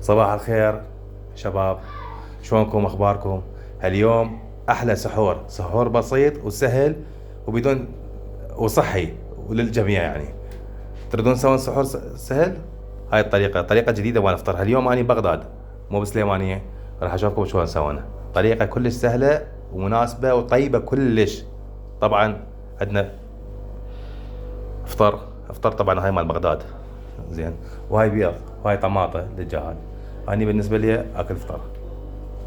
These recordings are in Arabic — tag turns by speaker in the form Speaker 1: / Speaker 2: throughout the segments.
Speaker 1: صباح الخير شباب، شلونكم اخباركم؟ اليوم احلى سحور بسيط وسهل وبدون وصحي وللجميع يعني. تريدون تسوون سحور سهل؟ هاي طريقة جديدة وانا افطرها اليوم. اني بغداد مو بسليمانية، راح اشوفكم شلون نسوونها. طريقة كلش سهلة ومناسبة وطيبة كلش. طبعا عندنا افطر طبعا هاي مال بغداد زين، وهاي بيض وهاي طماطة دجاج. اني بالنسبة لي اكل فطر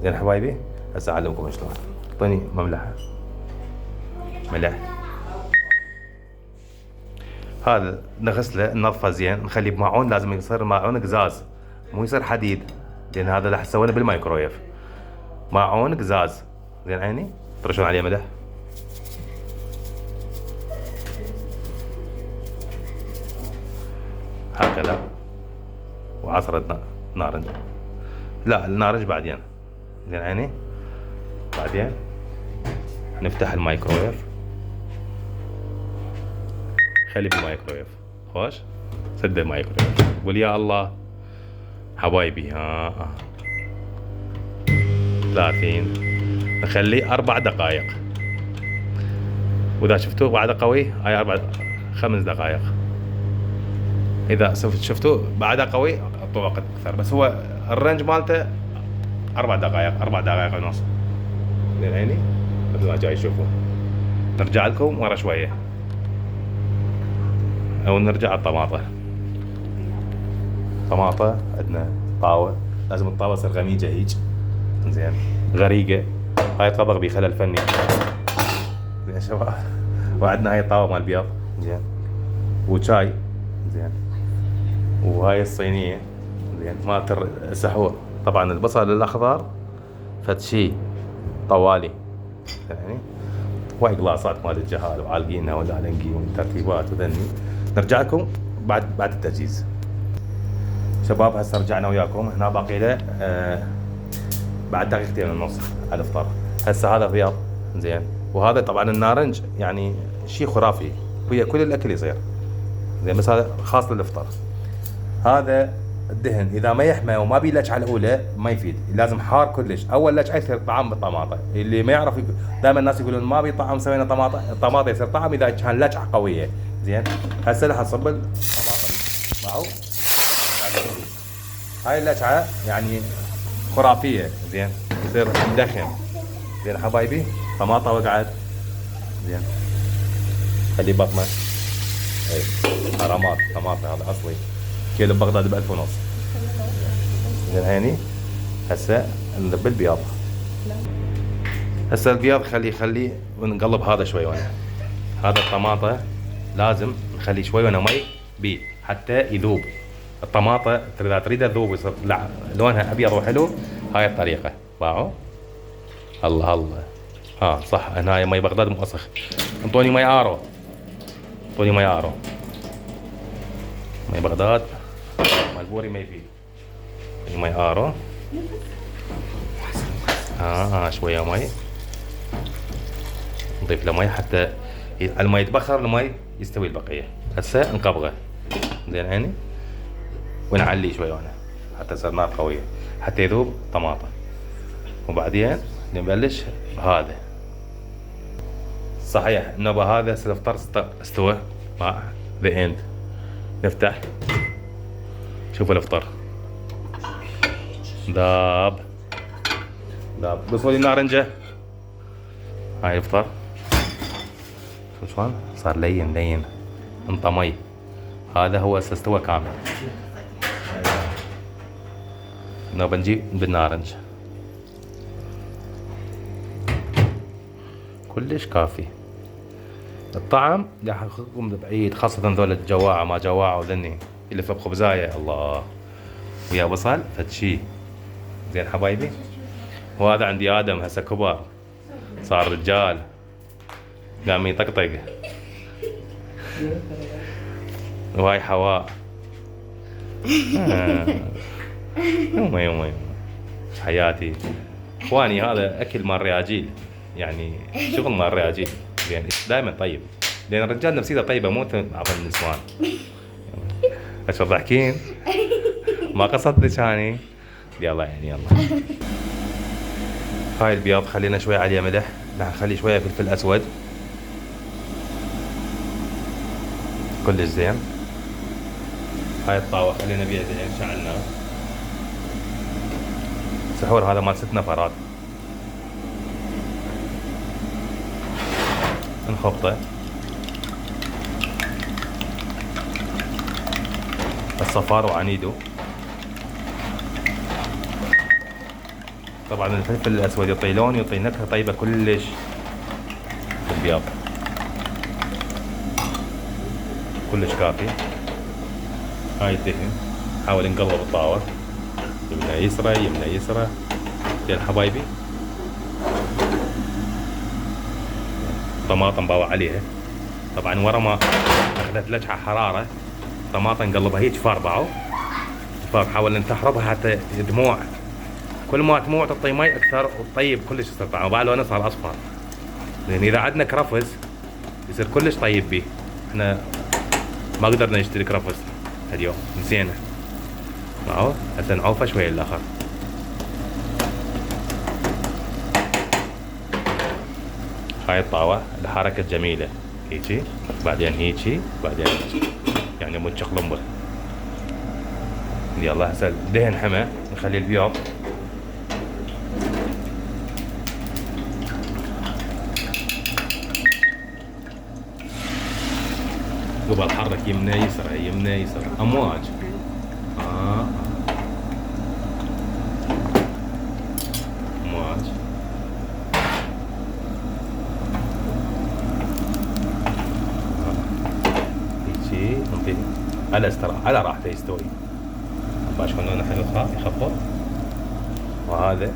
Speaker 1: زين حبايبي. هسه اعلمكم شلون. اعطوني ملح. هذا نغسله ننظفه زين، نخليه بماعون. لازم يصير ماعون قزاز مو يصير حديد، لان هذا راح نسويه بالمايكرويف. ماعون قزاز زين عيني. ترشون عليه ملح. هكذا. وعصرة نارنج. لا النارنج بعدين زين عيني. بعدين نفتح المايكرويف. خلي بالمايكرويف خوش. سد المايكرويف. قول يا الله حبايبي. 30. نخليه 4 دقائق. واذا شفتوه بعد قوي هاي 5 دقائق. اذا شفتوه بعد قوي اعطوه وقت اكثر، بس هو الرنج مالته 4 دقائق 4 دقائق ونص زين عيني. مثل ما جاي تشوفون. نرجع لكم ورا شويه او نرجع على طماطة. عندنا طاوة، لازم الطاوة تصير غميجة هيج زين غريقة. هاي طبق بخلل فني زين شباب. وعندنا هاي الطاوة مال بيض زين وشاي زين. وهاي الصينية زين مالت السحور. طبعا البصل الاخضر فتشي طوالي يعني. وهاي قلاصات مال الجهال وعالقينها والعلنقي وترتيبات وذني. نرجع لكم بعد التجهيز شباب. هسه رجعنا وياكم هنا باقي له بعد 2.5 دقيقة على الافطار. هسه هذا بيض زين، وهذا طبعا النارنج يعني شيء خرافي ويا كل الاكل يصير زين، بس هذا خاص للافطار. هذا الدهن اذا ما يحمى وما بي لجعه الاولى ما يفيد، لازم حار كلش. اول لجعه يصير طعم بالطماطه. اللي ما يعرف دائما الناس يقولون ما بي طعم سوينا الطماطه يصير طعم اذا كان لجعه قويه زين. هسه راح نصب الطماطه معه. هاي اللجعه يعني خرافيه زين، يصير مدخن زين حبايبي. طماطه وقعت زين. خلي بطنه. اي حرامات طماطه هذا اصلي. كيلو بغداد ب1000 ونص زين عيني. هسه نذب البياض. هسه البياض خليه ونقلب هذا شوي وانا. هذا الطماطه لازم نخليه شوي وانا مي بيه حتى يذوب. الطماطه اذا تريدها تذوب يصير لونها ابيض وحلو. هاي الطريقه باعوا. الله صح. هنا مي بغداد موسخ. انطوني مي ارو. مي بغداد مال بوري ما يفيد. مي ارو. شويه مي. نضيف له مي حتى المي يتبخر المي يستوي البقيه. هسه نقبغه زين عيني ونعليه شوي وانا حتى تصير نار قويه حتى يذوب طماطه. وبعدين نبلش بهذا. صحيح النوبه هذا الافطار استوى مع ذا اند. نفتح شوفوا الافطار ذاب. قصوا لي النارنجه. هاي الافطار شوف شلون صار لين انطمي. هذا هو استوى كامل. نبى نجي بالنارنج كلش كافي. الطعم راح ياخذكم بعيد، خاصة ذول الجواعة ما جواعة وذني يلف بخبزاية الله ويا بصل فتشي زين حبايبي. وهذا عندي ادم هسه كبر صار رجال قام يطقطق. وهاي حواء. يومي حياتي اخواني. هذا اكل مال رياجيل يعني شغل مال رياجيل زين. دائما طيب لان الرجال نفسيته طيبه مو بعض النسوان. اشو ضحكين ما قصدتك اني. يلا يعني يلا. هاي البياض خلينا شوي عليه ملح، راح نخلي شوية فلفل اسود. كلش زين. هاي الطاوة خلينا بيها زين، شعلناه. سحور هذا مال 6 نفرات. نخبطه. الصفار وعنيده. طبعا الفلفل الاسود يعطي لون، يعطي نكهه طيبه كلش البياض. كلش كافي. هاي الدهن حاول نقلب الطاوه يمنى يسرى يمنى يسرى. زين حبايبي. طماطم باوع عليها. طبعا ورا ما اخذت لجحه حراره طماطم نقلبها هيك فاربعه. حاول ان تحرضها حتى دموع، كل ما تموع تعطي مي اكثر وتطيب كلش يصير طعمه، وبعد لونه صار اصفر. لان اذا عندنا كرفس يصير كلش طيب بيه. احنا ما قدرنا نشتري كرفس اليوم، نسينا. معه هسه نعوفه شوي للاخر. هاي الطاوة الحركة الجميلة هيجي بعدين هيجي بعدين هيجي، يعني متشقلمبر. يلا هسه دهن حمى نخلي البياض. قبل حرك يمنى يسرى يمنى يسرى امواج. امواج. هيجي نعطي على راحته يستوي. باش كنا نحن يخبط. وهذا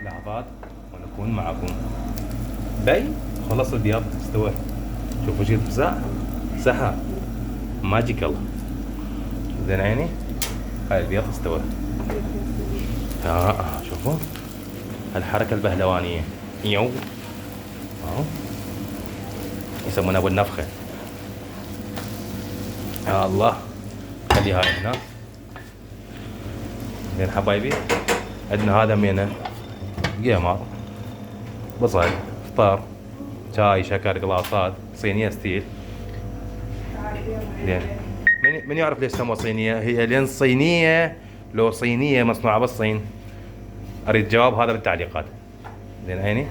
Speaker 1: لحظات ونكون معكم. بي خلص البياض استوى. شوفوا شي تفزع سحر ماجيكال. زين عيني. هاي البياض استوى. شوفوا الحركة البهلوانية. يو يسمونها ابو النفخة. يا الله. خلي هاي هنا. زين حبايبي عندنا هذا مينا قمر، بصل، فطار، شاي، شكر، قلاصات، صينية ستيل. زين من يعرف ليش سموها صينية؟ هي لين صينية لو صينية مصنوعة بالصين؟ اريد جواب هذا بالتعليقات. زين عيني.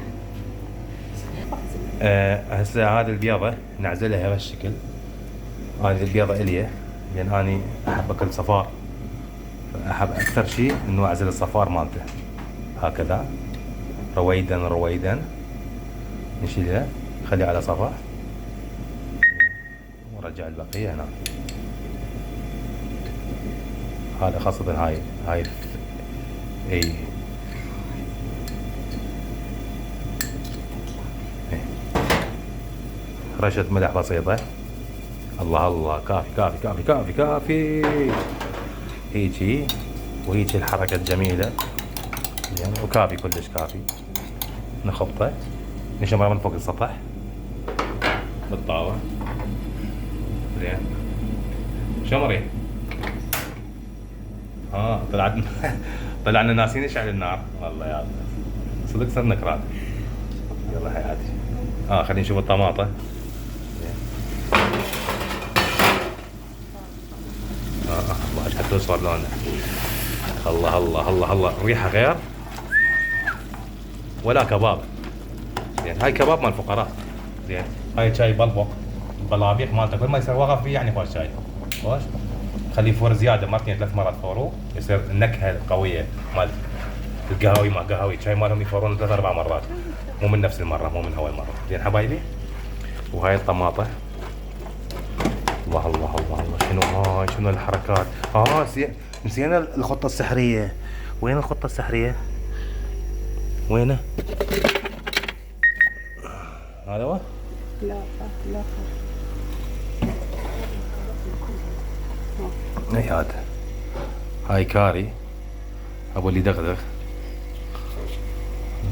Speaker 1: هسه هذه البيضة نعزلها بهالشكل. هذه البيضة اليه لان اني احب اكل صفار، احب اكثر شيء انه اعزل الصفار مالته هكذا رويدا رويدا. نشيلها نخليها على صفح ونرجع البقية هنا. هذا خاصة هاي اي رشة ملح بسيطة. الله الله كافي كافي كافي كافي كافي. هيجي وهيجي الحركة الجميلة يعني، وكافي كلش كافي. نخبطه نشمره من فوق السطح بالطاوة. زين شمري. طلعنا ناسين نشعل النار. والله يا صدق صرنا كراد. يلا حياتي. خلينا نشوف الطماطة. الله ايش حتى صار لونه. الله الله الله الله الريحة غير ولا كباب. زين هاي كباب مال الفقراء. زين هاي شاي بلبق البلابيق مالته كل ما يصير وقف فيه يعني فور شاي. خوش خليه فور زياده مرتين 3 مرات فورو يصير النكهه قويه مال القهوي. ما قهوي شاي مالهم يفورون 3 4 مرات، مو من نفس المره، مو من اول مره. زين حبايبي. وهاي الطماطه. الله الله الله الله شنو هاي، شنو الحركات. نسينا الخطه السحريه. وين الخطه السحريه؟ وينه؟ هذا هو؟ لا اي هذا. هاي كاري ابو اللي دغدغ.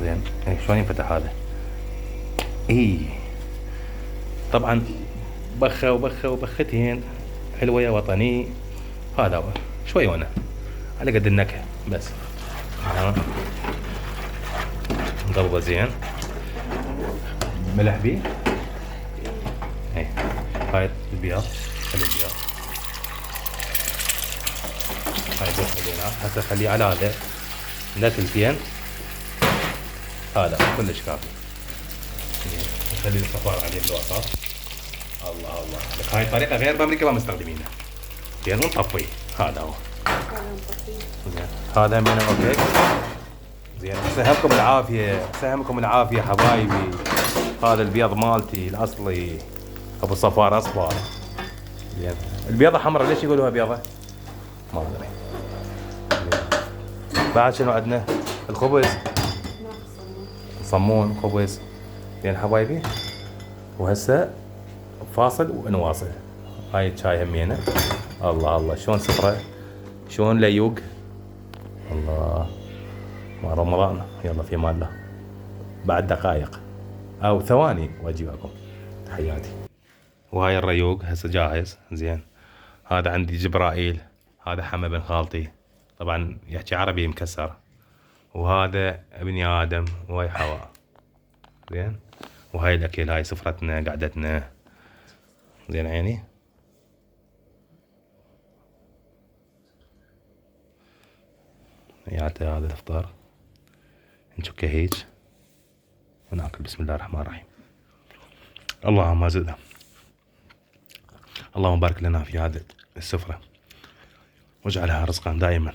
Speaker 1: زين شلون ينفتح هذا؟ طبعا بخة وبخة وبختين حلوة يا وطني. هذا هو شوي وانا على قد النكهة بس. نقلبه زين. ملح بيه. اي هاي البياض. خلي البياض هاي بس خلينا هسه خليه على هذا نتلتين. هذا كلش كافي. نخلي الصفار عليه بالوسط. الله الله لك هاي الطريقة غير بأمريكا ما مستخدمينها. زين ونطفيه. هذا هو. زين هذا من اوكي. زين سهمكم العافية سهمكم العافية حبايبي. هذا البيض مالتي الأصلي أبو صفار أصفر. زين البيضة حمراء ليش يقولوها بيضة؟ ما أدري. بعد شنو عندنا؟ الخبز صمون خبز. زين حبايبي وهسه فاصل ونواصل. هاي الشاي همينه. الله الله شلون سفرة شلون ليوق. الله مع رمضان. يلا في مال الله بعد دقائق او ثواني واجيبكم. تحياتي. وهاي الريوق هسه جاهز. زين هذا عندي جبرائيل. هذا حما بن خالتي طبعا يحكي عربي مكسر. وهذا ابني ادم وهاي حواء. زين وهاي الاكل هاي سفرتنا قعدتنا. زين عيني. يعطي هذا الافطار نشكه هيج وناكل. بسم الله الرحمن الرحيم. اللهم زد. اللهم بارك لنا في هذه السفرة واجعلها رزقا دائما.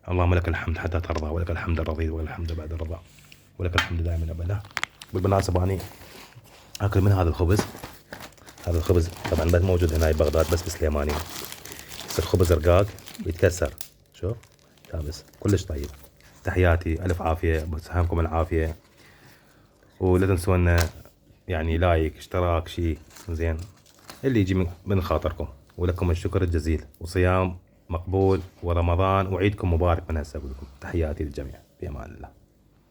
Speaker 1: اللهم لك الحمد حتى ترضى ولك الحمد الرضيد ولك الحمد بعد الرضا ولك الحمد دائما ابدا. بالمناسبة اني اكل من هذا الخبز. هذا الخبز طبعا بس موجود هنا ببغداد بس بسليمانية. يصير خبز رقاق يتكسر. شوف كابس كلش طيب. تحياتي الف عافية بسهمكم العافية. ولا تنسونا يعني لايك اشتراك شي زين اللي يجي من خاطركم. ولكم الشكر الجزيل وصيام مقبول ورمضان وعيدكم مبارك من هسه اقول لكم. تحياتي للجميع في امان الله.